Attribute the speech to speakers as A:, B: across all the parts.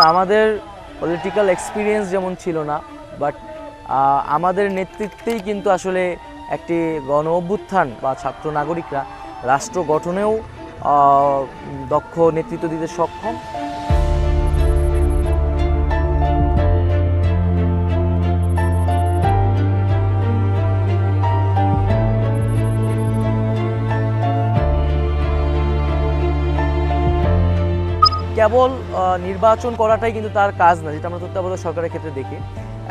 A: আমাদের political experience যেমন ছিল না, বাট আমাদের নেতৃত্বেই কিন্তু আসলে একটি গণ অভ্যুত্থান বা ছাত্র নাগরিকরা রাষ্ট্র গঠনেও দক্ষ নেতৃত্ব দিতে সক্ষম। কেবল নির্বাচন করাটাই কিন্তু তার কাজ না, যেটা আমরা তত্ত্বাবধায়ক সরকারের ক্ষেত্রে দেখি।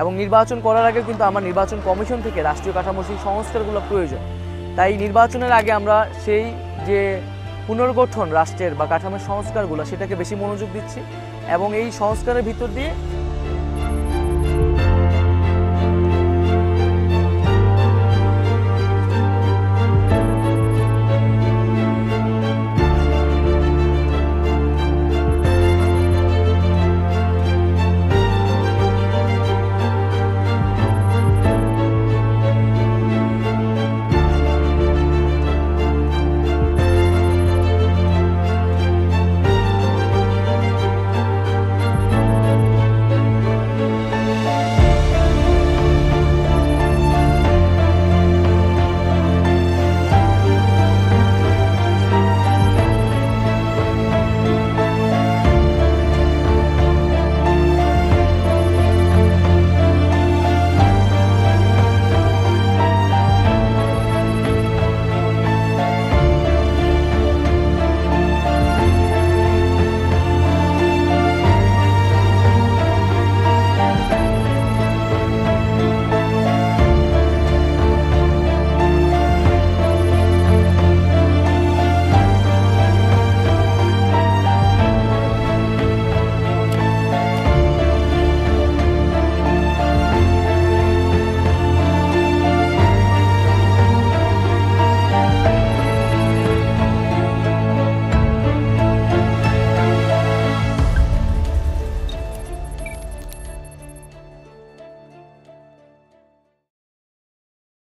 A: এবং নির্বাচন করার আগে কিন্তু আমার নির্বাচন কমিশন থেকে রাষ্ট্রীয় কাঠামোর সেই সংস্কারগুলো প্রয়োজন। তাই নির্বাচনের আগে আমরা সেই যে পুনর্গঠন রাষ্ট্রের বা কাঠামোর সংস্কারগুলো, সেটাকে বেশি মনোযোগ দিচ্ছি এবং এই সংস্কারের ভিতর দিয়ে